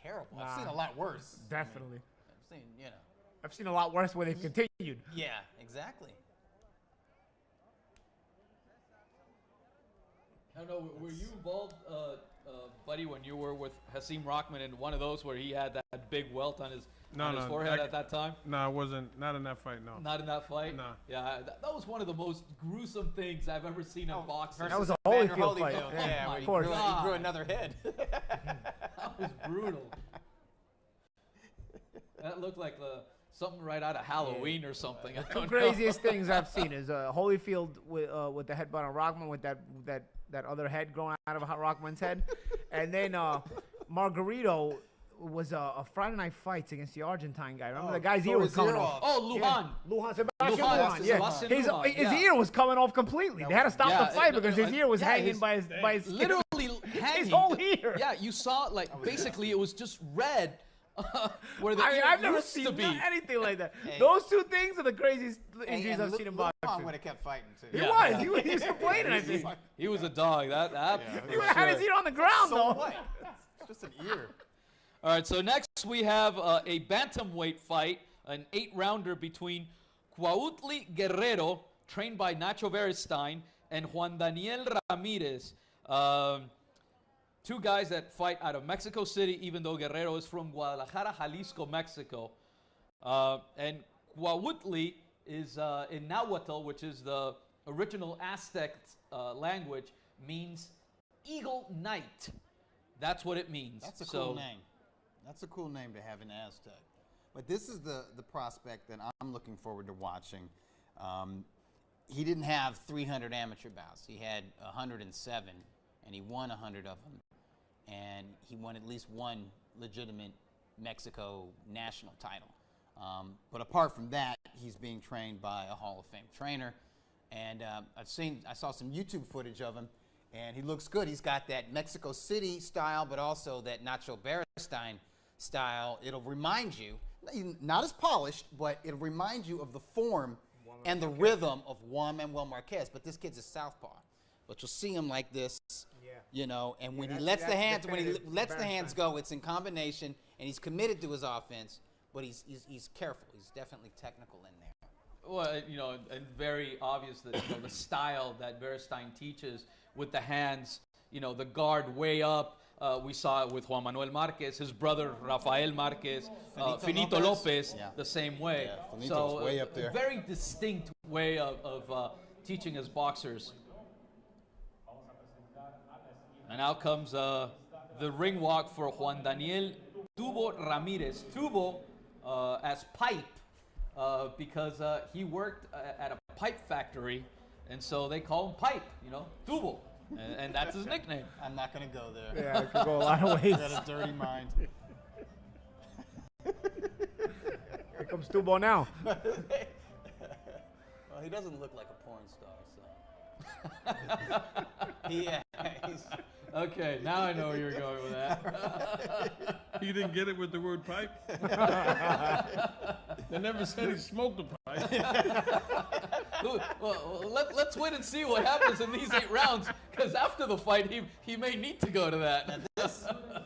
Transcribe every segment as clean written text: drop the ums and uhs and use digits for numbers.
terrible. I've seen a lot worse. Definitely. I've seen, you know. I've seen a lot worse where they've continued. Yeah, exactly. I don't know, were you involved, buddy, when you were with Hasim Rahman in one of those where he had that big welt on his forehead at that time? No, I wasn't. Not in that fight, no. Not in that fight? No. Yeah, that was one of the most gruesome things I've ever seen in boxing. That was a Holyfield fight. Yeah, oh where he grew another head. That was brutal. That looked like something right out of Halloween or something. The two craziest things I've seen is Holyfield with the headbutt on Rockman with that other head growing out of Rockman's head. And then Margarito was a Friday Night Fights against the Argentine guy. Remember the guy's ear was coming off. Oh, Lujan. Yeah. Sebastian Lujan. Yeah. Lujan, his ear was coming off completely. They had to stop the fight because his ear was hanging by his literally hanging. His whole ear. Yeah, you saw basically it was just red. Where the ear I've never used seen to be. anything like that. Those two things are the craziest injuries I've seen in boxing. Juan would have kept fighting too. He was complaining. I think he was a dog. he had his ear on the ground though. What? It's just an ear. All right. So next we have a bantamweight fight, an 8-rounder between Cuahutli Guerrero, trained by Nacho Beristain, and Juan Daniel Ramírez. Two guys that fight out of Mexico City, even though Guerrero is from Guadalajara, Jalisco, Mexico. And Cuahutli is in Nahuatl, which is the original Aztec language, means eagle knight. That's what it means. That's a cool name. That's a cool name to have in Aztec. But this is the prospect that I'm looking forward to watching. He didn't have 300 amateur bouts. He had 107, and he won 100 of them. And he won at least one legitimate Mexico national title. But apart from that, he's being trained by a Hall of Fame trainer. And I saw some YouTube footage of him, and he looks good. He's got that Mexico City style, but also that Nacho Beristain style. It'll remind you, not as polished, but it'll remind you of the form and the rhythm of Juan Manuel Marquez. But this kid's a southpaw. But you'll see him like this, you know, and when he lets the hands go, it's in combination, and he's committed to his offense, but he's careful. He's definitely technical in there. Well, you know, and very obvious that the style that Beristain teaches with the hands, you know, the guard way up. We saw it with Juan Manuel Marquez, his brother Rafael Marquez, Finito Lopez the same way. Yeah, so way up there. A very distinct way of teaching his boxers. And now comes the ring walk for Juan Daniel Tubo Ramírez. Tubo as pipe because he worked at a pipe factory, and so they call him Pipe, you know, Tubo. And that's his nickname. I'm not going to go there. Yeah, it could go a lot of ways. Got a dirty mind. Here comes Tubo now. Well, he doesn't look like a porn star, so. Yeah, okay, now I know where you're going with that. He didn't get it with the word pipe? They never said he smoked a pipe. Well, let's wait and see what happens in these 8 rounds, because after the fight, he may need to go to that. Now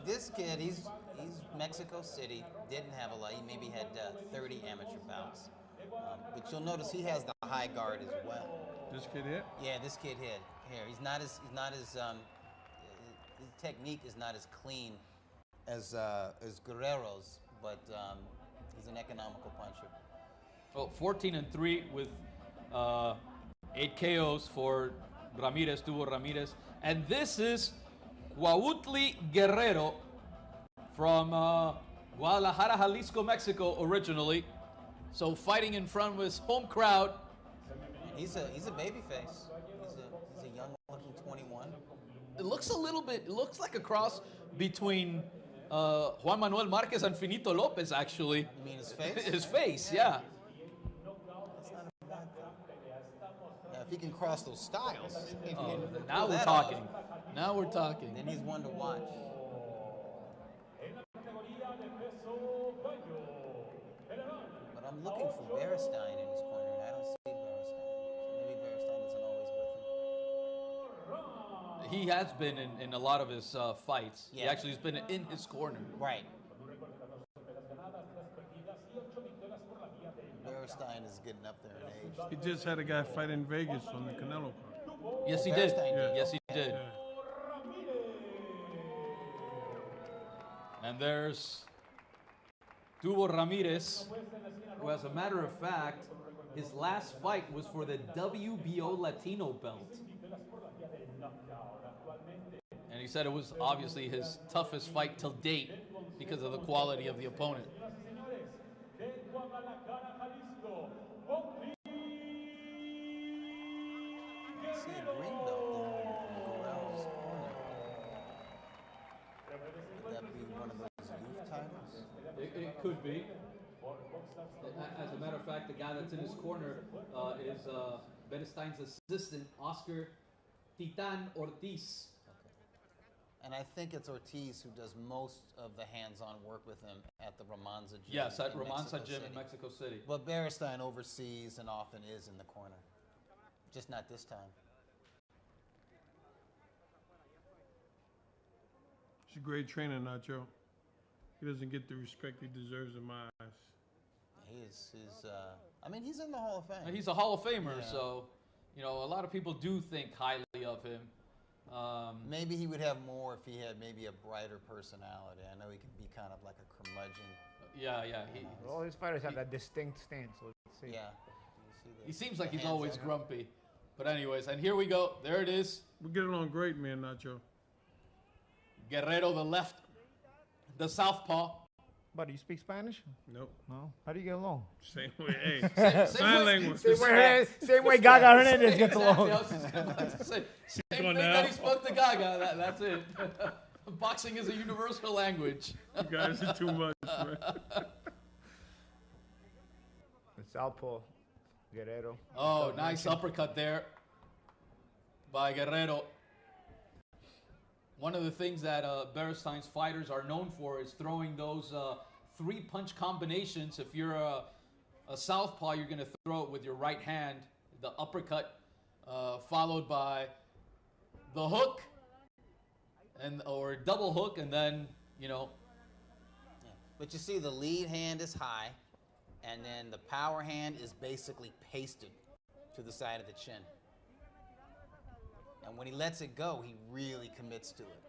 this kid, he's Mexico City, didn't have a lot. He maybe had 30 amateur bouts. But you'll notice he has the high guard as well. This kid hit? Yeah, this kid hit. Here, his technique is not as clean as Guerrero's, but he's an economical puncher. Well, 14-3 with 8 KOs for Ramírez, Tubo Ramírez. And this is Cuahutli Guerrero from Guadalajara, Jalisco, Mexico originally. So fighting in front of his home crowd. He's a baby face. He's a young looking 21. It looks like a cross between Juan Manuel Marquez and Finito Lopez, actually. You mean his face? His face, yeah. That's not a bad thing. Now, if he can cross those styles, now we're talking. Now we're talking. Then he's one to watch. But I'm looking for Beristain in his corner, and I don't see Beristain. So maybe Beristain isn't always with him. He has been in a lot of his fights. Yeah. He actually has been in his corner. Right. Berenstein is getting up there in age. He just had a guy fight in Vegas on the Canelo card. Yes, he did. Berenstein did. Yes, he did. Yeah. And there's Tuvo Ramírez, who, as a matter of fact, his last fight was for the WBO Latino belt. And he said it was obviously his toughest fight till date because of the quality of the opponent. I see a green belt there in Guerrero's corner. Would that be one of those youth titles? It could be. As a matter of fact, the guy that's in his corner is Berenstein's assistant, Oscar Titan Ortiz. And I think it's Ortiz who does most of the hands-on work with him at the Romanza gym. Yes, at in Romanza Mexico gym City. in Mexico City. But Berenstein oversees and often is in the corner. Just not this time. He's a great trainer, Nacho. He doesn't get the respect he deserves in my eyes. I mean, he's in the Hall of Fame. He's a Hall of Famer, Yeah. so you know a lot of people do think highly of him. Maybe he would have more if he had maybe a brighter personality. I know he can be kind of like a curmudgeon. Yeah. All his fighters have that distinct stance. Let's see. Yeah. He seems like the he's hands always up. grumpy. But anyways, and here we go. There it is. We get along great, man, Nacho. Guerrero, the left, the southpaw. But do you speak Spanish? Nope. No. How do you get along? Same way. Hey, Same sign way- language. Same way Gaga Hernandez gets Exactly, along. I was just about to say, same thing on that now. he spoke to Gaga. That's it. Boxing is a universal language. You guys are too much, man. The southpaw, Guerrero. Oh, nice uppercut there by Guerrero. One of the things that Berenstein's fighters are known for is throwing those three-punch combinations. If you're a southpaw, you're going to throw it with your right hand, the uppercut, followed by the hook, or double hook, and then, you know. Yeah. But you see, the lead hand is high, and then the power hand is basically pasted to the side of the chin. And when he lets it go, he really commits to it.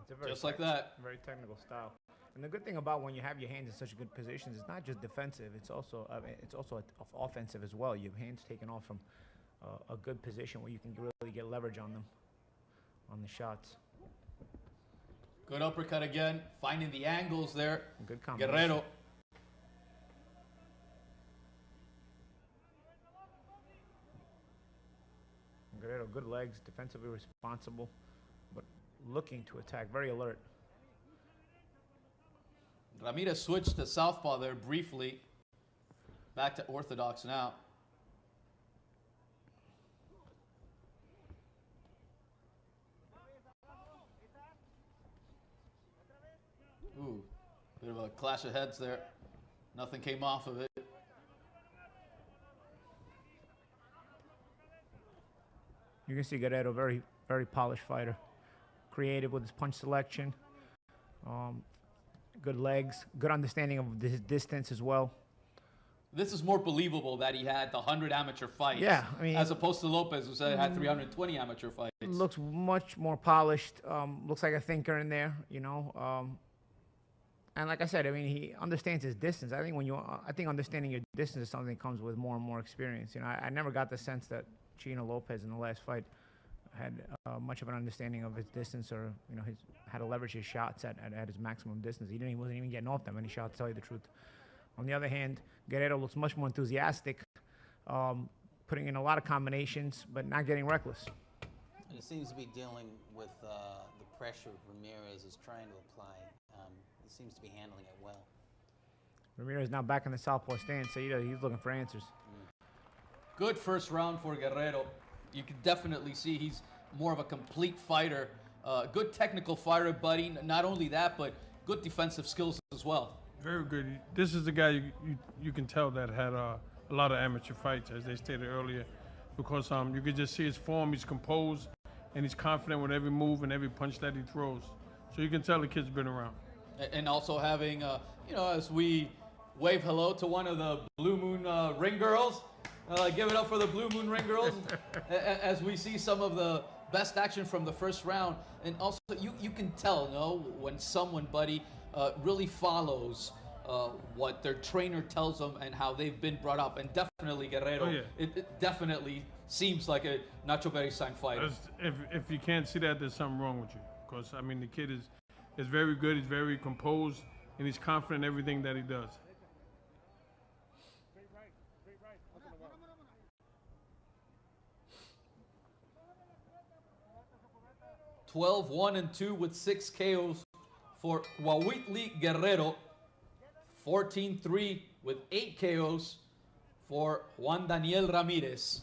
It's a very Just like that. Very technical style. And the good thing about when you have your hands in such good positions, it's not just defensive. It's also offensive as well. You have hands taken off from a good position where you can really get leverage on them, on the shots. Good uppercut again, finding the angles there. Good combination. Guerrero. Guerrero, good legs, defensively responsible, but looking to attack, very alert. Ramírez switched to southpaw there briefly. Back to orthodox now. Ooh, bit of a clash of heads there. Nothing came off of it. You can see Guerrero, very, very polished fighter. Creative with his punch selection. Good legs, good understanding of his distance as well. This is more believable that he had the 100 amateur fights. Yeah, I mean, as opposed to Lopez, who said he had 320 amateur fights. looks much more polished. Looks like a thinker in there, you know. And like I said, I mean, he understands his distance. I think understanding your distance is something that comes with more and more experience. You know, I never got the sense that Chino Lopez in the last fight had much of an understanding of his distance, or you know, how to leverage his shots at his maximum distance. He wasn't even getting off that many shots, to tell you the truth. On the other hand, Guerrero looks much more enthusiastic, putting in a lot of combinations, but not getting reckless. And he seems to be dealing with the pressure Ramírez is trying to apply. He seems to be handling it well. Ramírez now back in the southpaw stance, so he's looking for answers. Good first round for Guerrero. You can definitely see he's more of a complete fighter. Good technical fighter, buddy. Not only that, but good defensive skills as well. Very good. This is the guy you can tell that had a lot of amateur fights, as they stated earlier, because you could just see his form. He's composed, and he's confident with every move and every punch that he throws. So you can tell the kid's been around. And also having, you know, as we wave hello to one of the Blue Moon ring girls. Give it up for the Blue Moon ring girls as we see some of the best action from the first round. And also, you can tell, no, when someone, buddy, really follows what their trainer tells them and how they've been brought up. And definitely Guerrero, it definitely seems like a Nacho Beristain fighter. If you can't see that, there's something wrong with you. Because, I mean, the kid is very good, he's very composed, and he's confident in everything that he does. 12-1-2 with 6 KOs for Cuahutli Guerrero. 14-3 with 8 KOs for Juan Daniel Ramírez.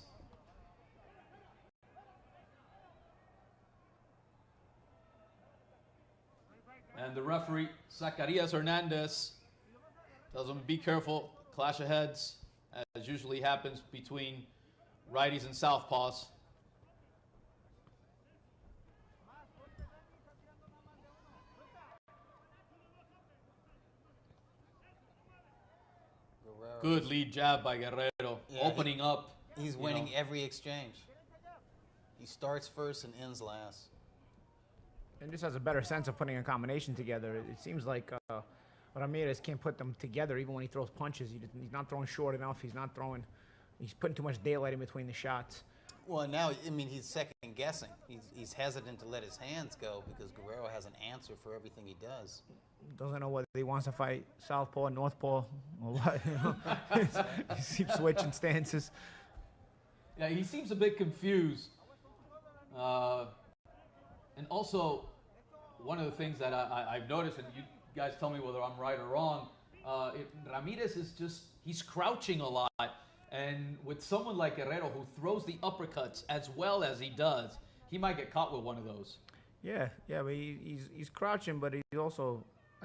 And the referee, Zacarias Hernandez, tells him, be careful, clash of heads, as usually happens between righties and southpaws. Good lead jab by Guerrero, opening up. He's winning every exchange. He starts first and ends last. And just has a better sense of putting a combination together. It seems like Ramírez can't put them together even when he throws punches. He's not throwing short enough. He's putting too much daylight in between the shots. Well, now, I mean, he's second guessing. He's hesitant to let his hands go because Guerrero has an answer for everything he does. Doesn't know whether he wants to fight southpaw, northpaw, or what. He keeps switching stances. Yeah, he seems a bit confused. And also, one of the things that I've noticed, and you guys tell me whether I'm right or wrong, Ramírez is he's crouching a lot. And with someone like Guerrero who throws the uppercuts as well as he does, he might get caught with one of those. Yeah, but he's crouching, but I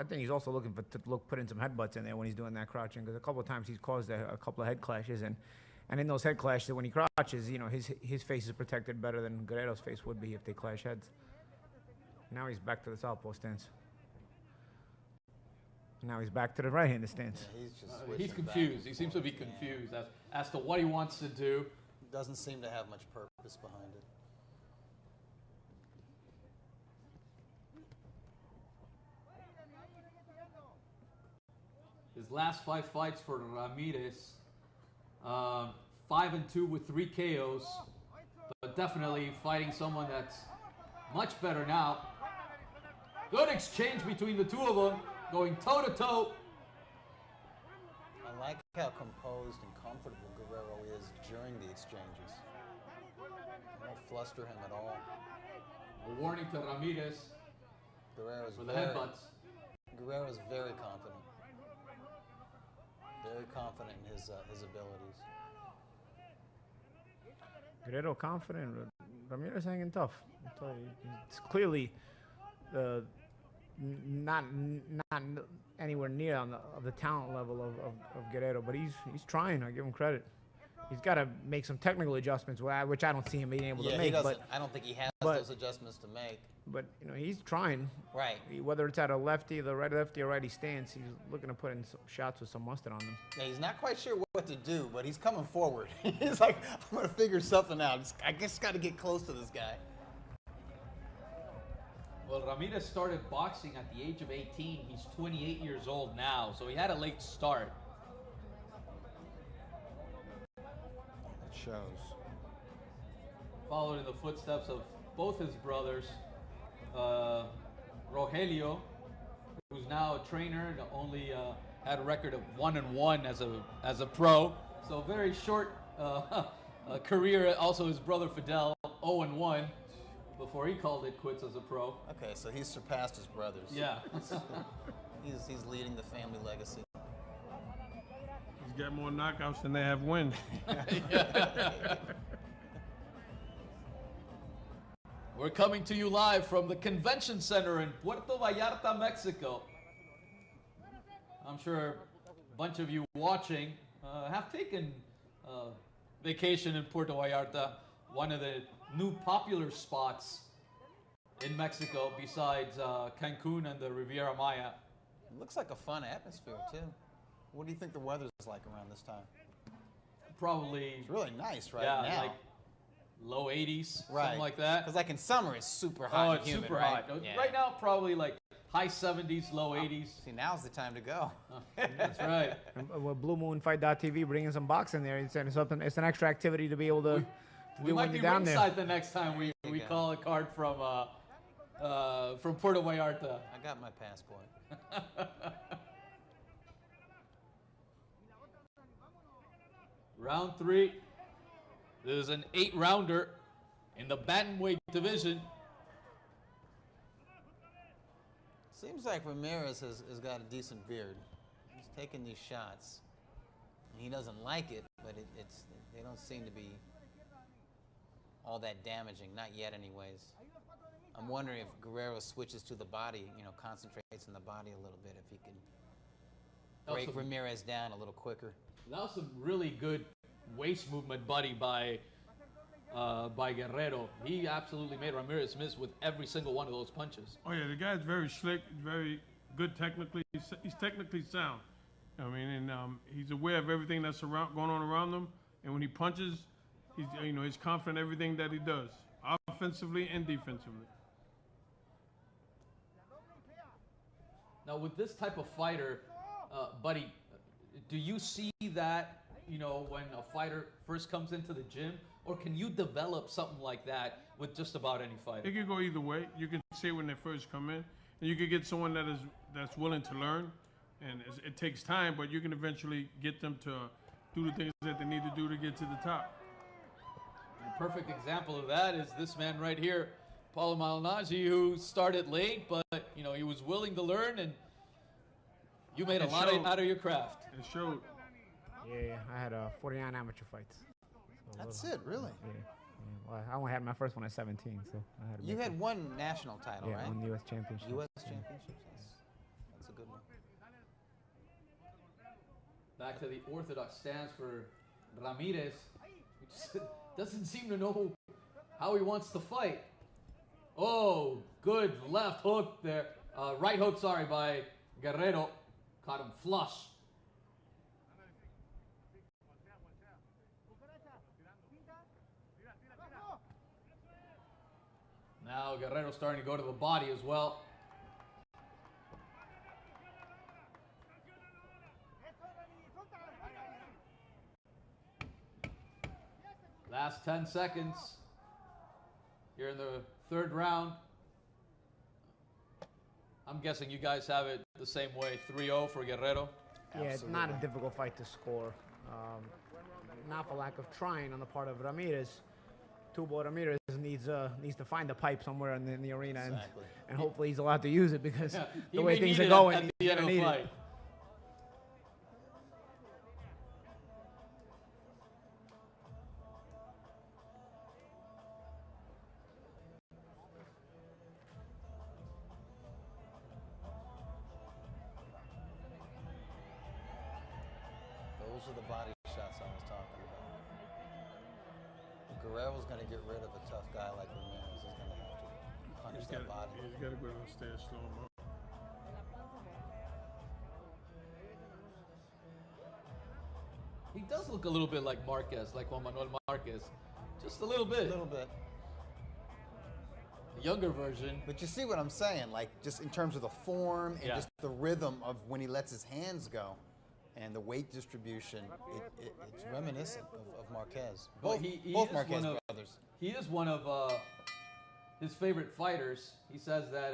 think he's also looking to put in some headbutts in there when he's doing that crouching, because a couple of times he's caused a couple of head clashes, and in those head clashes, when he crouches, his face is protected better than Guerrero's face would be if they clash heads. Now he's back to the southpaw stance. Now he's back to the right-handed stance. Yeah, he's confused. He seems to be confused as to what he wants to do. Doesn't seem to have much purpose behind it. His last 5 fights for Ramírez, 5-2 with 3 KOs, but definitely fighting someone that's much better now. Good exchange between the two of them, going toe-to-toe. I like how composed and comfortable Guerrero is during the exchanges. They don't fluster him at all. A warning to Ramírez for the headbutts. Guerrero's very confident. Very confident in his abilities. Guerrero confident. Ramírez hanging tough. I'll tell you, it's clearly not anywhere near of the talent level of Guerrero, but he's trying. I give him credit. He's got to make some technical adjustments, which I don't see him being able to make. He doesn't. I don't think he has those adjustments to make. But he's trying. Right. Whether it's at a lefty, the right lefty or righty stance, he's looking to put in some shots with some mustard on them. Yeah, he's not quite sure what to do, but he's coming forward. He's like, I'm going to figure something out. I guess got to get close to this guy. Well, Ramírez started boxing at the age of 18. He's 28 years old now, so he had a late start. It shows. Followed in the footsteps of both his brothers, Rogelio, who's now a trainer, only had a record of 1-1 as a pro. So very short career. Also, his brother Fidel, 0-1. Before he called it quits as a pro. Okay, so he's surpassed his brothers. Yeah. he's leading the family legacy. He's got more knockouts than they have wins. We're coming to you live from the Convention Center in Puerto Vallarta, Mexico. I'm sure a bunch of you watching have taken vacation in Puerto Vallarta, one of the new popular spots in Mexico besides Cancun and the Riviera Maya. It looks like a fun atmosphere, too. What do you think the weather's like around this time? Probably, It's really nice right yeah, now. like low 80s, Right. something like that. Because like in summer, it's super hot Oh, and it's humid, super right? hot. Yeah. Right now, probably like high 70s, low 80s. See, now's the time to go. That's right. And with BlueMoonFight.tv bringing some boxing there, it's an extra activity to be able to We do might when be you're down there. ringside the next time we you go. call a card from Puerto Vallarta. I got my passport. Round 3. This is an 8-rounder in the bantamweight division. Seems like Ramírez has got a decent beard. He's taking these shots. And he doesn't like it, but they don't seem to be all that damaging. Not yet, anyways. I'm wondering if Guerrero switches to the body, concentrates on the body a little bit, if he can break Ramírez down a little quicker. That was some really good waist movement, buddy, by Guerrero. He absolutely made Ramírez miss with every single one of those punches. Oh yeah, the guy's very slick, very good technically. He's technically sound. I mean, and he's aware of everything that's going on around him. And when he punches, he's confident in everything that he does, offensively and defensively. Now, with this type of fighter, buddy, do you see that, when a fighter first comes into the gym? Or can you develop something like that with just about any fighter? It can go either way. You can see it when they first come in, and you can get someone that's willing to learn, and it takes time, but you can eventually get them to do the things that they need to do to get to the top. A perfect example of that is this man right here, Paulo Malignaggi, who started late, but he was willing to learn, and you made a lot out of your craft. It showed. Yeah, I had 49 amateur fights. So That's it, really? Yeah. Well, I only had my first one at 17, so I had. You had one national title, right? One U.S. championship. U.S. championships. That's a good one. Back to the orthodox stance for Ramírez, who just doesn't seem to know how he wants to fight. Oh, good left hook there. Right hook, sorry, by Guerrero. Caught him flush. Now Guerrero's starting to go to the body as well. Last 10 seconds here in the third round. I'm guessing you guys have it the same way, 3-0 for Guerrero. Yeah, it's not a difficult fight to score. Not for lack of trying on the part of Ramírez. Tubo Ramírez needs to find a pipe somewhere in the arena, Exactly. and hopefully he's allowed to use it, because He the way may things need are it going, at the he's end gonna of the need fight. it. Those are the body shots I was talking about. Guerrero's going to get rid of a tough guy like Ramírez. He's going to have to punish that body. He's got to go downstairs, slow him up. He does look a little bit like Marquez, like Juan Manuel Marquez. Just a little bit. A little bit. The younger version. But you see what I'm saying? Like, just in terms of the form and Yeah. just the rhythm of when he lets his hands go and the weight distribution, it's reminiscent of Marquez. Well, Both, he both is Marquez one of- brothers. He is one of his favorite fighters. He says that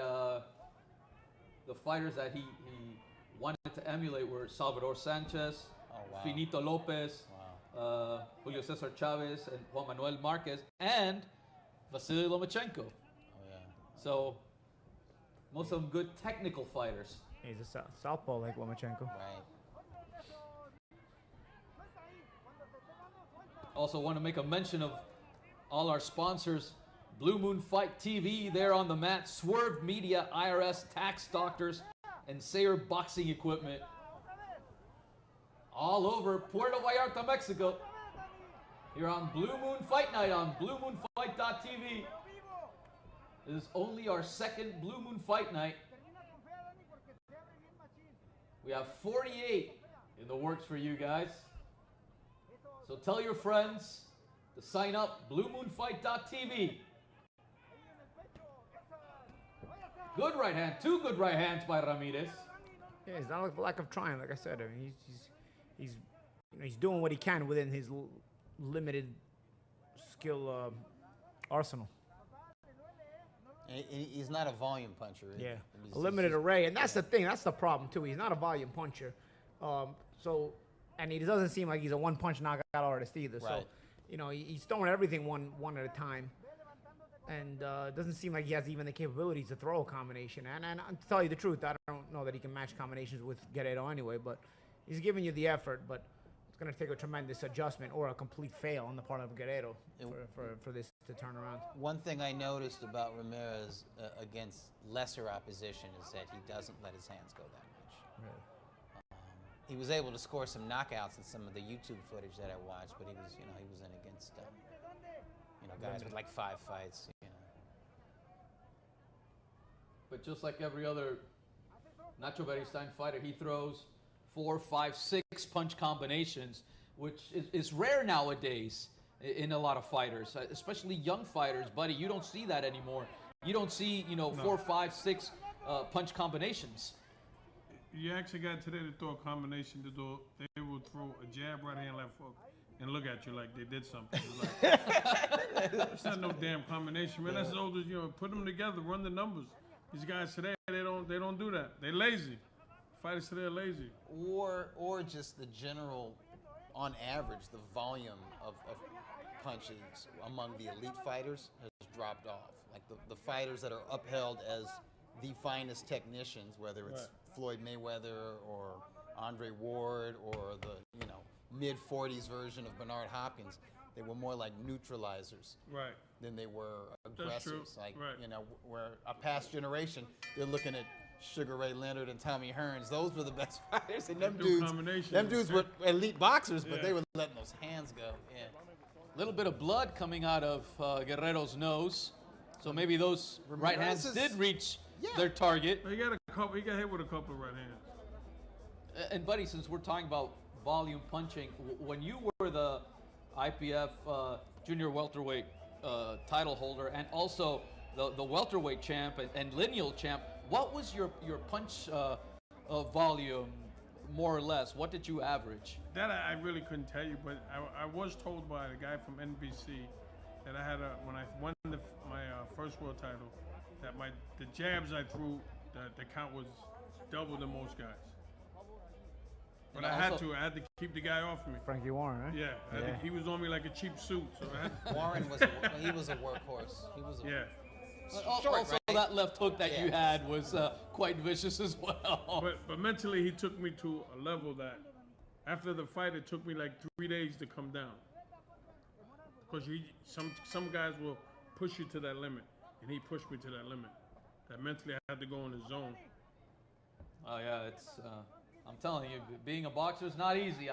the fighters that he wanted to emulate were Salvador Sanchez, Oh, wow. Finito Lopez, Julio Cesar Chavez, and Juan Manuel Marquez, and Vasily Lomachenko. Oh, yeah. So most of them good technical fighters. He's a southpaw like Lomachenko. Right. Also want to make a mention of all our sponsors. Blue Moon Fight TV, there on the mat. Swerve Media, IRS, Tax Doctors, and Sayer Boxing Equipment. All over Puerto Vallarta, Mexico. Here on Blue Moon Fight Night on BlueMoonFight.tv. This is only our second Blue Moon Fight Night. We have 48 in the works for you guys. So tell your friends to sign up, bluemoonfight.tv. Good right hand, 2 good right hands by Ramírez. Yeah, it's not a lack of trying, like I said. I mean, he's doing what he can within his limited skill arsenal. He's not a volume puncher. Yeah, a limited array, and that's the thing. That's the problem too. He's not a volume puncher, and he doesn't seem like he's a one-punch knockout artist either. Right. So, you know, he's throwing everything one at a time, and it doesn't seem like he has even the capabilities to throw a combination. And to tell you the truth, I don't know that he can match combinations with Guerrero anyway. But he's giving you the effort, but it's going to take a tremendous adjustment or a complete fail on the part of Guerrero for this to turn around. One thing I noticed about Ramírez against lesser opposition is that he doesn't let his hands go that much. Really? He was able to score some knockouts in some of the YouTube footage that I watched, but he was in against guys with like 5 fights. But just like every other Nacho Beristain fighter, he throws 4, 5, 6 punch combinations, which is rare nowadays in a lot of fighters, especially young fighters. Buddy, you don't see that anymore. You don't see 4, 5, 6 punch combinations. You ask a guy today to throw a combination they will throw a jab, right hand, left hook, and look at you like they did something. It's not no damn combination, man. That's as old as put them together, run the numbers. These guys today, they don't do that. They lazy. Fighters today are lazy. Or just the general, on average, the volume of punches among the elite fighters has dropped off. Like the fighters that are upheld as the finest technicians, whether it's Floyd Mayweather or Andre Ward or the mid-40s version of Bernard Hopkins, they were more like neutralizers than they were aggressors. Like where a past generation, they're looking at Sugar Ray Leonard and Tommy Hearns. Those were the best fighters, and them dudes were elite boxers, but they were letting those hands go. Yeah, a little bit of blood coming out of Guerrero's nose, so maybe those right hands did reach their target. He got hit with a couple of right hands. And buddy, since we're talking about volume punching, when you were the IPF junior welterweight title holder and also the welterweight champ and lineal champ, what was your punch volume, more or less? What did you average? That I really couldn't tell you, but I was told by a guy from NBC that I had when I won my first world title, that the jabs I threw, the count was double than most guys. But I had to keep the guy off me. Frankie Warren, right? Yeah, he was on me like a cheap suit. So Warren was he was a workhorse. He was also that left hook that you had was quite vicious as well. But mentally, he took me to a level that after the fight, it took me like 3 days to come down. Because some guys will push you to that limit, and he pushed me to that limit. That mentally, I had to go in the zone. Oh yeah, it's. I'm telling you, being a boxer is not easy.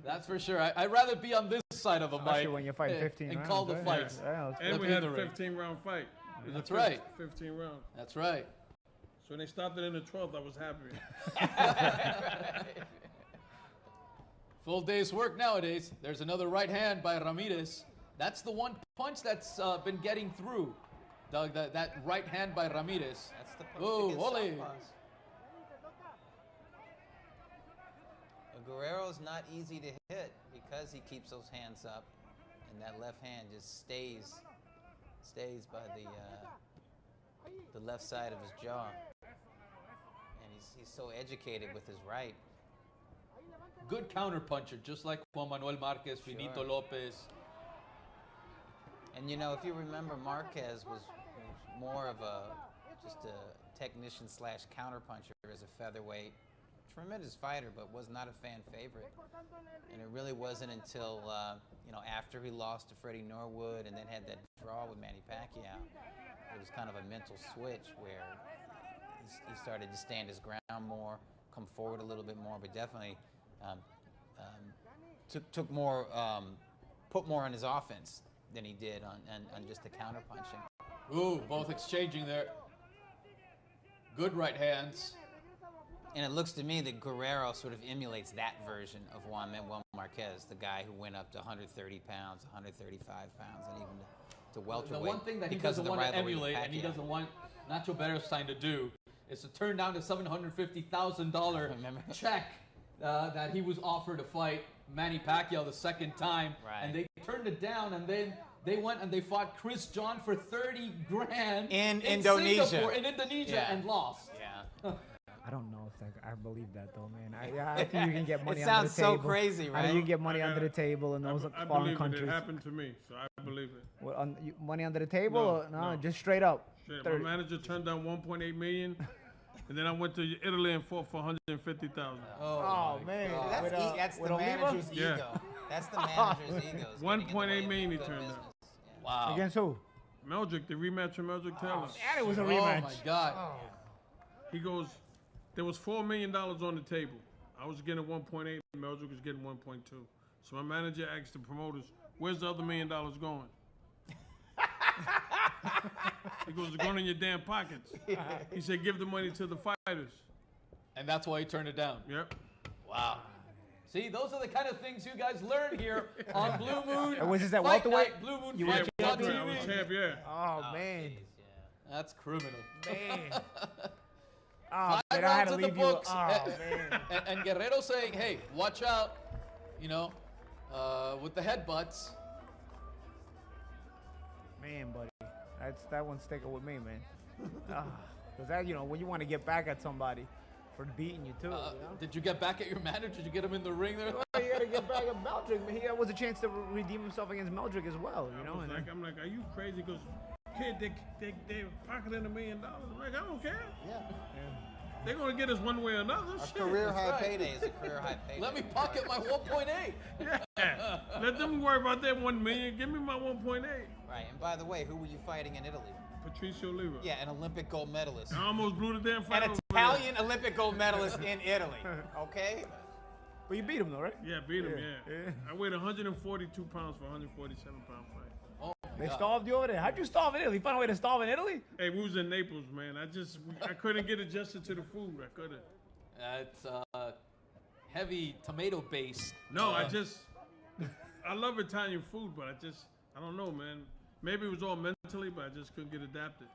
That's for sure. I'd rather be on this side of a mic. Especially when you fight 15 and rounds, call the fights. And we had a 15-round fight. That's right. 15 round. That's right. So when they stopped it in the 12th, I was happy. Full day's work nowadays. There's another right hand by Ramírez. That's the one punch that's been getting through, Doug. That right hand by Ramírez. That's the punch. Oh, ole. Guerrero's not easy to hit because he keeps those hands up, and that left hand just stays by the left side of his jaw, and he's so educated with his right. Good counter puncher, just like Juan Manuel Marquez, Finito Lopez. And if you remember, Marquez was more of just a technician / counter puncher as a featherweight. Tremendous fighter, but was not a fan favorite. And it really wasn't until after he lost to Freddie Norwood and then had that draw with Manny Pacquiao, it was kind of a mental switch where he started to stand his ground more, come forward a little bit more, but definitely took more, put more on his offense than he did on just the counter punching. Ooh, both exchanging there. Good right hands. And it looks to me that Guerrero sort of emulates that version of Juan Manuel Marquez, the guy who went up to 130 pounds, 135 pounds, and even to welterweight. The one thing that he because of doesn't the want to rivalry with emulate and he Pacquiao. doesn't want Nacho Beristain to do is to turn down the $750,000 check that he was offered to fight Manny Pacquiao the second time. Right. And they turned it down, and then they went and they fought Chris John for 30 grand In Indonesia. Singapore, in Indonesia, and lost. Yeah. I don't know if I believe that though, man. I think you can get money It under the sounds table. so crazy, I right? think you can get money under the table in those I foreign believe countries. it. It happened to me, so I believe it. What, money under the table? No, Or, no, no. just straight up. Shit, 30. my manager turned down 1.8 million, and then I went to Italy and fought for 150,000. Oh, my man. God. That's, With, that's the with Oliva? manager's Yeah. ego. That's the manager's ego. is getting in the 1.8 way of million he good turned business. down. Wow. Against who? Meldrick, the rematch with Meldrick Taylor. And it was a Oh rematch. my God. He goes, there was $4 million on the table. I was getting 1.8, and Meldrick was getting 1.2. So my manager asked the promoters, "Where's the other $1 million going?" He goes, "It's going in your damn pockets." He said, "Give the money to the fighters." And that's why he turned it down. Yep. Wow. See, those are the kind of things you guys learn here on Blue Moon. And was this at Fight welterweight? Night, Blue Moon You Fight were on champion? I was TV. champ, yeah. Oh, man. Jeez, yeah. That's criminal. Man. Oh, 5 man, I had rounds to in the leave you. books. Oh, man. And Guerrero saying, hey, watch out, you know, with the headbutts. Man, buddy. That one's sticking with me, man. Because that, you know, when you want to get back at somebody for beating you, too. You know? Did you get back at your manager? Did you get him in the ring there? Well, you got to get back at Meldrick. Man, he was a chance to redeem himself against Meldrick as well, you know? And I'm like, are you crazy? Because, kid, they're pocketing $1 million. I'm like, I don't care. Yeah. They're going to get us one way or another. A Shit. career high right. payday is a career high payday. Let me pocket my 1.8. Yeah. Let them worry about that 1 million. Give me my 1.8. Right. And by the way, who were you fighting in Italy? Patricio Oliva. Yeah, an Olympic gold medalist. I almost blew the damn fight. An over Italian Olympic gold medalist in Italy. Okay? But you beat him, though, right? there. Yeah, beat him, Yeah. yeah. I weighed 142 pounds for a 147-pound fight. Oh, my They God. starved you over there. How'd you starve in Italy? You found a way to starve in Italy? Hey, we was in Naples, man. I couldn't get adjusted to the food. I couldn't. It's heavy tomato base. No, I love Italian food, but I don't know, man. Maybe it was all mentally, but I just couldn't get adapted.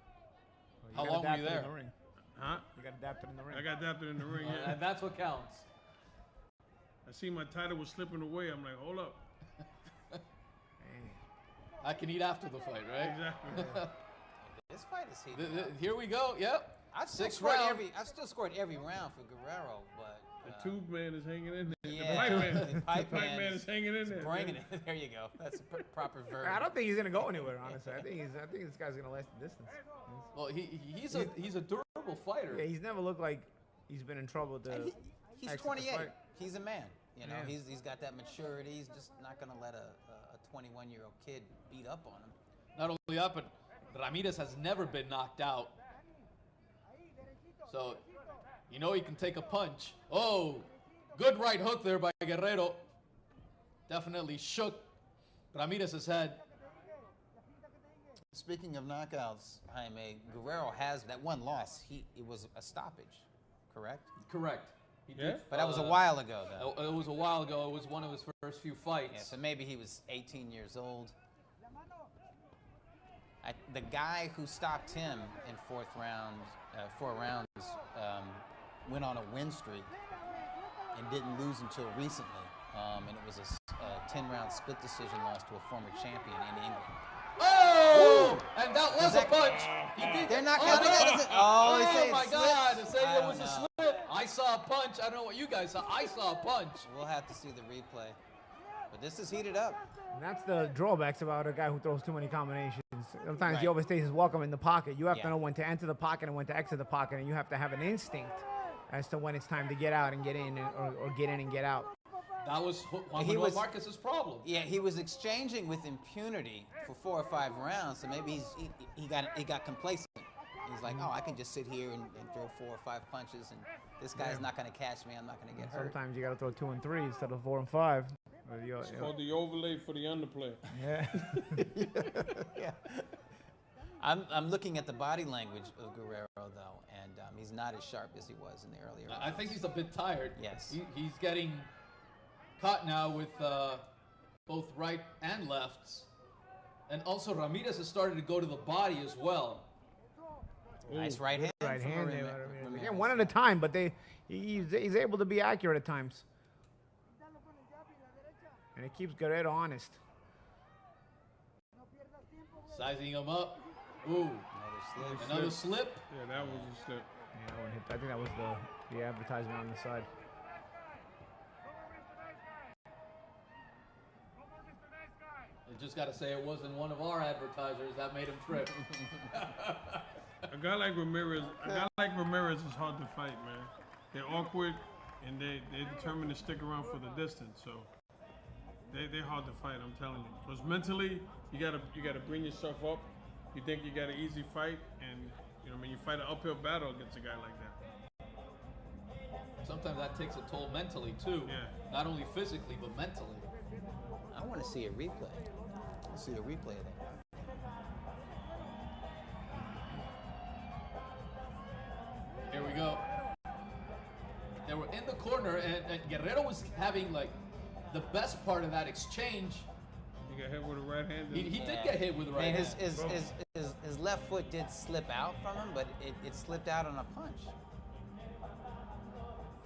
How got long were you adapted in there? the ring. Huh? You got adapted in the ring. I got adapted in the ring, yeah. And that's what counts. I see my title was slipping away. I'm like, hold up. I can eat after the fight, right? Exactly. This fight is heated up. Here we go. Yep. I've still 6 scored round. I've still scored every round for Guerrero, but The tube man is hanging in there. yeah, The pipe man, the pipe man man is hanging in there. bringing man. it. There you go. That's a proper verb. I don't think he's gonna go anywhere, honestly. I think this guy's gonna last the distance. Well, he's a durable fighter. Yeah, he's never looked like he's been in trouble with the. He's exit the 28. fight. He's a man. You know, Yeah. he's got that maturity. He's just not going to let a 21-year-old kid beat up on him. Not only that, but Ramírez has never been knocked out. So, you know he can take a punch. Oh, good right hook there by Guerrero. Definitely shook Ramírez's head. Speaking of knockouts, Jaime, Guerrero has that one loss. It was a stoppage, correct? Correct. He Yeah? But that was a while ago, though. It was a while ago. It was one of his first few fights. Yeah, so maybe he was 18 years old. The guy who stopped him in 4 rounds, went on a win streak and didn't lose until recently. And it was a 10-round split decision loss to a former champion in England. Oh! And that was a that- punch. He did. They're not Oh, counting no. that as a... Oh, they say it my slipped. God! To say I it don't was a know. slip. I saw a punch. I don't know what you guys saw. I saw a punch. We'll have to see the replay. But this is heated up. And that's the drawbacks about a guy who throws too many combinations. Sometimes he Right. overstays his welcome in the pocket. You have Yeah. to know when to enter the pocket and when to exit the pocket, and you have to have an instinct as to when it's time to get out and get in, or get in and get out. That was Juan He Manuel was- Marquez's problem. Yeah, he was exchanging with impunity for 4 or 5 rounds, so maybe he got complacent. He's like, oh, I can just sit here and throw 4 or 5 punches, and this guy's not going to catch me. I'm not going to get hurt. Sometimes you got to throw 2 and 3 instead of 4 and 5. It's called the overlay for the underplay. Yeah. Yeah. I'm looking at the body language of Guerrero, though, and he's not as sharp as he was in the earlier rounds. I think he's a bit tired. Yes. He's getting caught now with both right and lefts. And also Ramirez has started to go to the body as well. Nice right hand. Right from hand. Ramirez. Again, one at a time, but he's able to be accurate at times. And it keeps Guerrero honest. Sizing him up. Ooh. Another slip. Yeah, that was a slip. Yeah, that one hit. I think that was the advertisement on the side. I just got to say it wasn't one of our advertisers that made him trip. A guy like Ramírez is hard to fight, man. They're awkward, and they're determined to stick around for the distance. So they're hard to fight. I'm telling you. Because mentally, you gotta bring yourself up. You think you got an easy fight, and when you fight an uphill battle against a guy like that. Sometimes that takes a toll mentally too. Yeah. Not only physically, but mentally. I want to see a replay. Let's see a replay of that. Here we go. They were in the corner, and Guerrero was having like the best part of that exchange. He got hit with a right hand. He did get hit with a right hand. His left foot did slip out from him, but it slipped out on a punch.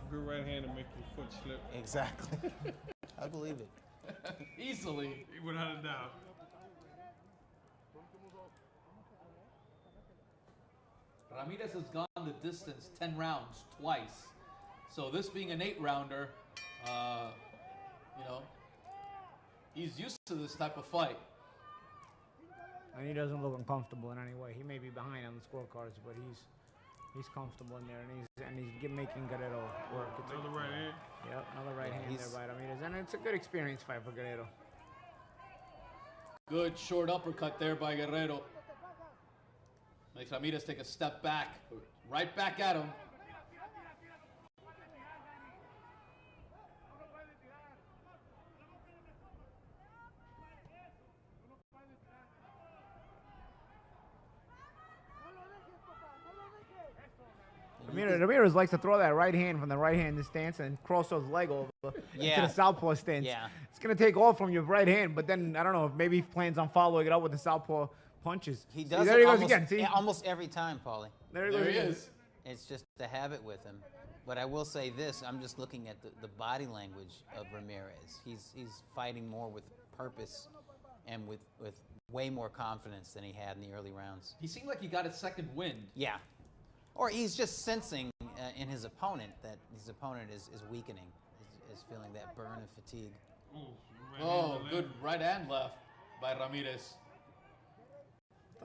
Good right hand to make your foot slip. Exactly. I believe it. Easily. Without a doubt. Ramirez has gone the distance 10 rounds twice. So this being an 8-rounder, he's used to this type of fight. And he doesn't look uncomfortable in any way. He may be behind on the scorecards, but he's comfortable in there, and he's making Guerrero work. Another right hand. Yep, another right hand there by Ramirez, and it's a good experience fight for Guerrero. Good short uppercut there by Guerrero. Makes Ramirez take a step back, right back at him. Ramirez likes to throw that right hand from the right-handed stance and cross those leg over into the southpaw stance. Yeah. It's going to take off from your right hand, but then, I don't know, if maybe he plans on following it up with the southpaw punches. He does there it he goes almost, again. See? almost every time, Paulie. There he is. It's just a habit with him. But I will say this, I'm just looking at the body language of Ramirez. He's fighting more with purpose and with way more confidence than he had in the early rounds. He seemed like he got a second wind. Yeah. Or he's just sensing in his opponent that his opponent is weakening, is feeling that burn of fatigue. Oh, good right and left by Ramirez.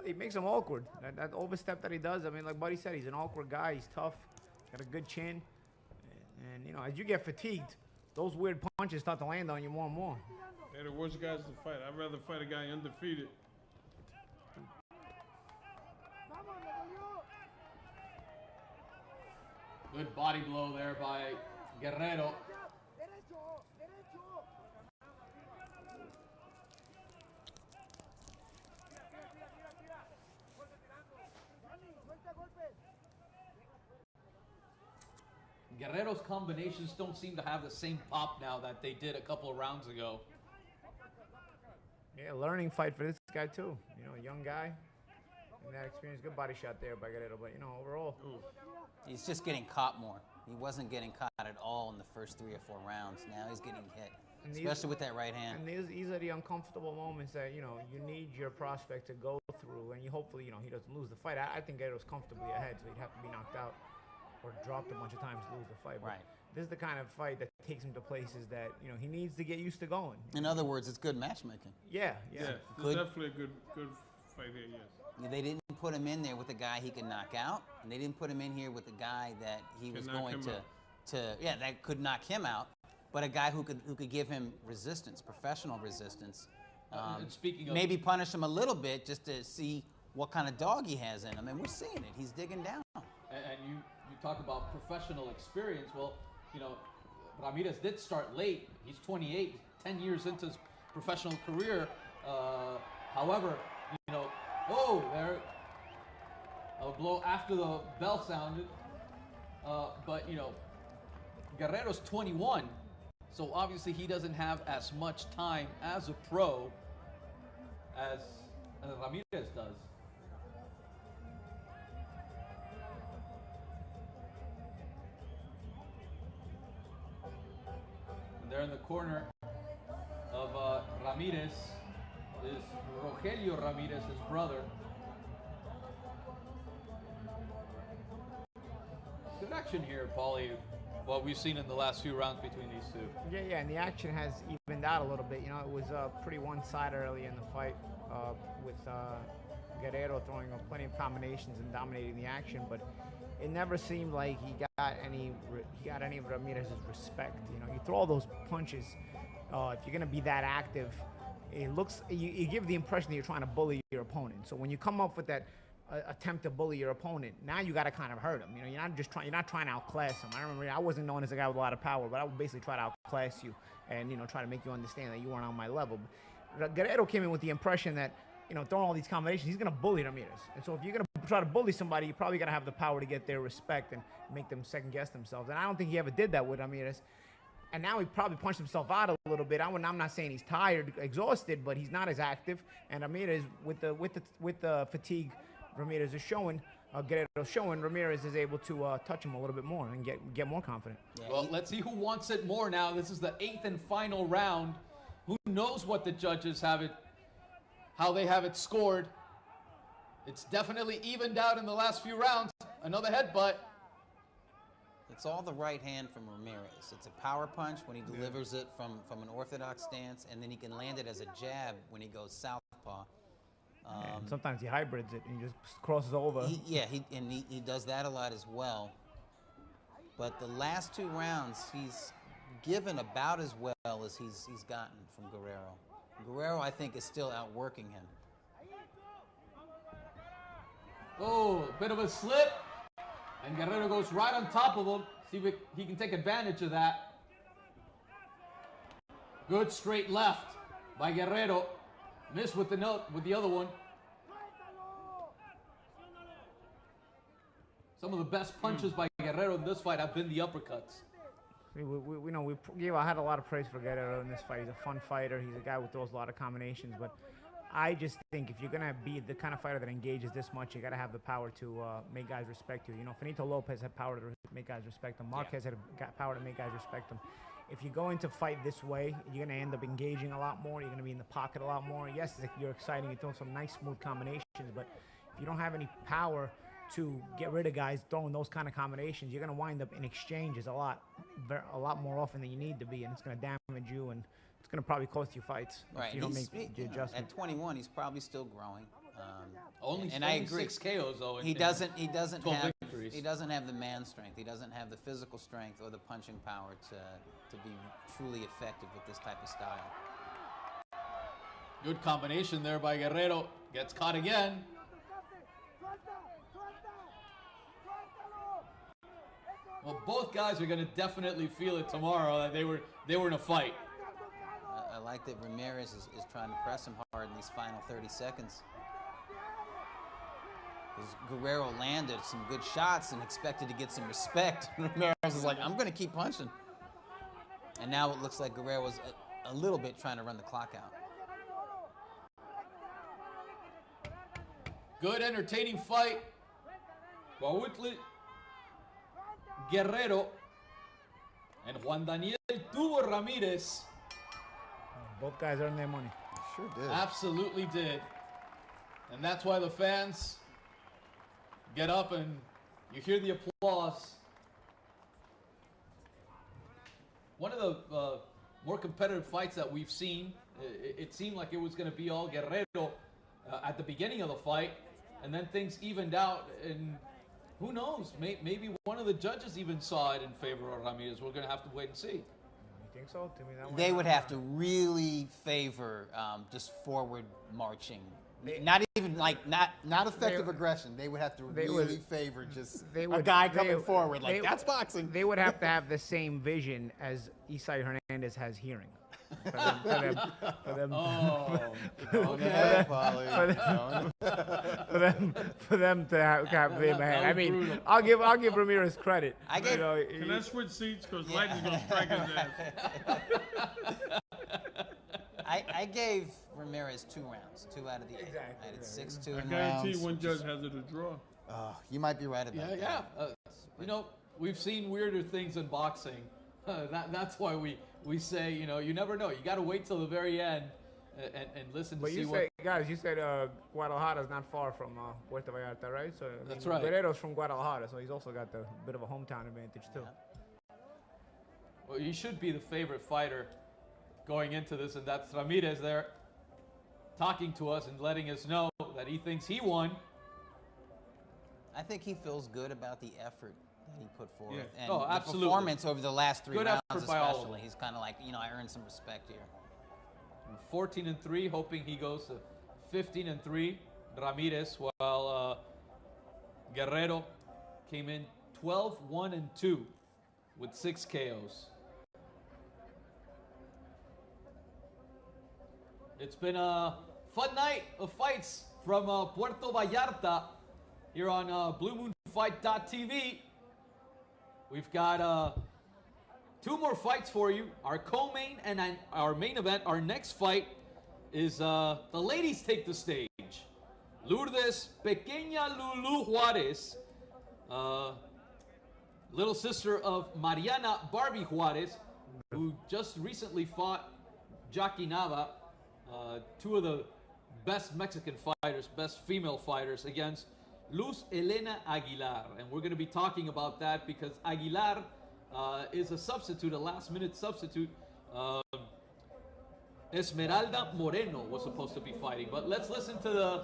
He makes him awkward. That overstep that he does, I mean, like Buddy said, he's an awkward guy. He's tough, got a good chin. And, as you get fatigued, those weird punches start to land on you more and more. They're the worst guys to fight. I'd rather fight a guy undefeated. Good body blow there by Guerrero. Guerrero's combinations don't seem to have the same pop now that they did a couple of rounds ago. Yeah, learning fight for this guy too. A young guy. And that experience, good body shot there by Guerrero, but overall. He's just getting caught more. He wasn't getting caught at all in the first 3 or 4 rounds. Now he's getting hit, especially with that right hand. And these are the uncomfortable moments that, you need your prospect to go through, and you hopefully, he doesn't lose the fight. I think Guerrero's comfortably ahead, so he'd have to be knocked out or dropped a bunch of times to lose the fight. But right. This is the kind of fight that takes him to places that, he needs to get used to going. In other words, it's good matchmaking. Yeah. It's definitely a good fight here, yes. They didn't put him in there with a guy he could knock out, and they didn't put him in here with a guy that he was going that could knock him out, but a guy who could give him resistance, professional resistance. And speaking of, maybe punish him a little bit just to see what kind of dog he has in him, and we're seeing it. He's digging down. And you talk about professional experience. Well, Ramirez did start late. He's 28, 10 years into his professional career. However, a blow after the bell sounded. But, you know, Guerrero's 21, so obviously he doesn't have as much time as a pro as Ramirez does. And there in the corner of Ramirez is Rogelio Ramirez, his brother. Good action here, Paulie. What we've seen in the last few rounds between these two. Yeah, and the action has evened out a little bit. You know, it was pretty one-sided early in the fight with Guerrero throwing plenty of combinations and dominating the action, but it never seemed like he got any of Ramirez's respect. You know, you throw all those punches. If you're gonna be that active, it looks you give the impression that you're trying to bully your opponent. So when you come up with that attempt to bully your opponent, now you got to kind of hurt him. You know, you're not trying to outclass him. I remember I wasn't known as a guy with a lot of power, but I would basically try to outclass you and, you know, try to make you understand that you weren't on my level. But Guerrero came in with the impression that, you know, throwing all these combinations, he's going to bully Ramirez. And so if you're going to try to bully somebody, you probably got to have the power to get their respect and make them second guess themselves. And I don't think he ever did that with Ramirez. And now he probably punched himself out a little bit. I'm not saying he's tired, exhausted, but he's not as active. And Ramirez, with the fatigue Ramirez is showing, Guerrero's showing, Ramirez is able to touch him a little bit more and get more confident. Well, let's see who wants it more now. This is the 8th and final round. Who knows what the judges have it, how they have it scored. It's definitely evened out in the last few rounds. Another headbutt. It's all the right hand from Ramírez. It's a power punch when he delivers it from an orthodox stance, and then he can land it as a jab when he goes southpaw. And sometimes he hybrids it and he just crosses over. He does that a lot as well. But the last 2 rounds, he's given about as well as he's gotten from Guerrero. Guerrero, I think, is still outworking him. Oh, a bit of a slip. And Guerrero goes right on top of him. See if he can take advantage of that. Good straight left by Guerrero. Missed with the other one. Some of the best punches by Guerrero in this fight have been the uppercuts. I had a lot of praise for Guerrero in this fight. He's a fun fighter. He's a guy who throws a lot of combinations. But I just think if you're going to be the kind of fighter that engages this much, you got to have the power to make guys respect you. You know, Finito Lopez had power to make guys respect him. Marquez had power to make guys respect him. If you go into fight this way, you're going to end up engaging a lot more. You're going to be in the pocket a lot more. Yes, you're exciting. You're throwing some nice, smooth combinations. But if you don't have any power to get rid of guys throwing those kind of combinations, you're going to wind up in exchanges a lot more often than you need to be. And it's going to damage you, and it's going to probably cost you fights. Right. If you don't make the adjustment. At 21, he's probably still growing. Only I agree. 6 KOs though. He doesn't victories. He doesn't have the man strength. He doesn't have the physical strength or the punching power to be truly effective with this type of style. Good combination there by Guerrero. Gets caught again. Well, both guys are going to definitely feel it tomorrow that they were in a fight. I like that Ramírez is trying to press him hard in these final 30 seconds. Because Guerrero landed some good shots and expected to get some respect. Ramírez is like, I'm going to keep punching. And now it looks like Guerrero was a little bit trying to run the clock out. Good, entertaining fight. Cuahutli Guerrero and Juan Daniel Tubo Ramírez. Both guys earned their money. Sure did. Absolutely did. And that's why the fans get up and you hear the applause. One of the more competitive fights that we've seen, it seemed like it was going to be all Guerrero at the beginning of the fight, and then things evened out, and who knows, maybe one of the judges even saw it in favor of Ramírez. We're going to have to wait and see. You think so? To me, that They would have to really favor just forward marching. Not even like not effective aggression. They would have to really favor just a guy coming forward. Like, that's boxing. They would have to have the same vision as Isai Hernandez has hearing. for them, Oh, Going okay. ahead, Polly. for them to have them ahead. I was mean, brutal. I'll give Ramirez credit. I gave- Can I switch seats? Because Lightning's going to crack his ass. I gave Ramirez 2 rounds, 2 out of the 8. Exactly, I did yeah. 6-2 I in guarantee rounds. one judge has it a draw. Oh, you might be right about Yeah, that. yeah. You know, we've seen weirder things in boxing. That's why we say, you know, you never know. You got to wait till the very end and listen to But see you what. say, guys, you said Guadalajara's not far from Puerto Vallarta, right? So I mean, That's right. Guerrero's from Guadalajara, so he's also got the bit of a hometown advantage too. Well, he should be the favorite fighter going into this, and that's Ramírez there talking to us and letting us know that he thinks he won. I think he feels good about the effort that he put forth. Yeah. And Oh, the absolutely. performance over the last 3 Good rounds effort by all of especially. them. He's kind of like, you know, I earned some respect here. 14-3, hoping he goes to 15-3. Ramírez, while Guerrero came in 12-1-2 with 6 KOs. It's been a fun night of fights from Puerto Vallarta here on BlueMoonFight.tv. We've got 2 more fights for you. Our co-main and our main event. Our next fight is the ladies take the stage. Lourdes Pequeña Lulu Juarez, little sister of Mariana Barbie Juarez, who just recently fought Jackie Nava, 2 of the best Mexican fighters, best female fighters, against Luz Elena Aguilar. And we're going to be talking about that because Aguilar is a substitute, a last-minute substitute. Esmeralda Moreno was supposed to be fighting. But let's listen to the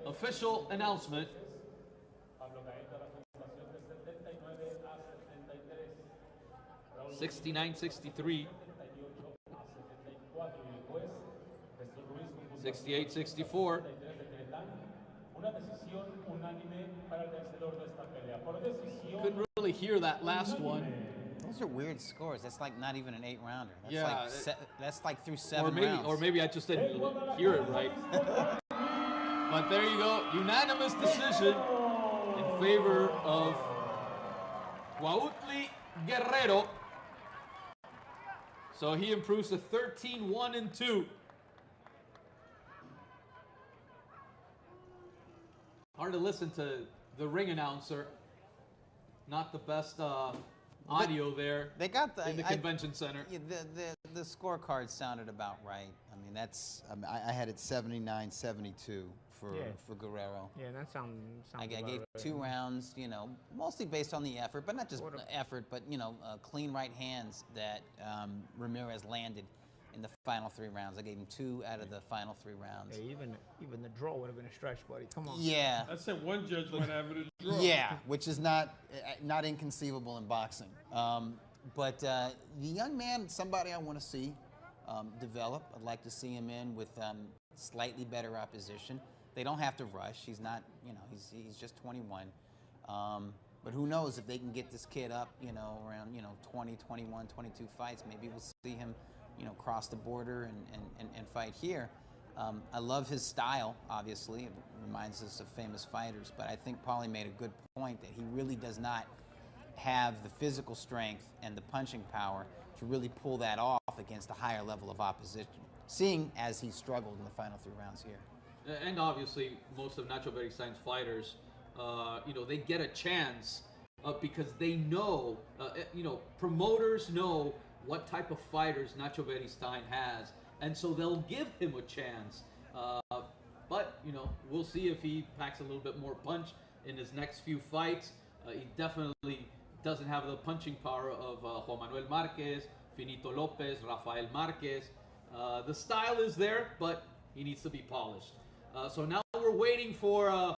official announcement. $69-63. 68-64. Couldn't really hear that last one. Those are weird scores. That's like not even an 8-rounder. That's Yeah, like that's like through 7 rounds. Or maybe I just didn't hear it right. But there you go, unanimous decision in favor of Cuahutli Guerrero. So he improves to 13-1-2. Hard to listen to the ring announcer. Not the best audio there They got the in the convention center. Yeah, the scorecard sounded about right. I mean, I had it 79-72 for Guerrero. Yeah, that sounds. I about gave right. 2 rounds, you know, mostly based on the effort, but not just What a- effort, but, you know, clean right hands that Ramirez landed in the final 3 rounds. I gave him 2 out of the final 3 rounds. Yeah, even the draw would have been a stretch, buddy. Come on. Yeah, I said one judge might have it a draw. yeah, which is not inconceivable in boxing. But the young man, somebody I want to see develop. I'd like to see him in with slightly better opposition. They don't have to rush. He's not, you know, he's just 21. But who knows if they can get this kid up, you know, around, you know, 20, 21, 22 fights. Maybe we'll see him, you know, cross the border and fight here. I love his style, obviously. It reminds us of famous fighters. But I think Paulie made a good point that he really does not have the physical strength and the punching power to really pull that off against a higher level of opposition, seeing as he struggled in the final 3 rounds here. And obviously, most of Nacho Berissain's fighters, you know, they get a chance because they know, you know, promoters know what type of fighters Nacho Berissain has, and so they'll give him a chance. But, you know, we'll see if he packs a little bit more punch in his next few fights. He definitely doesn't have the punching power of Juan Manuel Marquez, Finito Lopez, Rafael Marquez. The style is there, but he needs to be polished. So now we're waiting for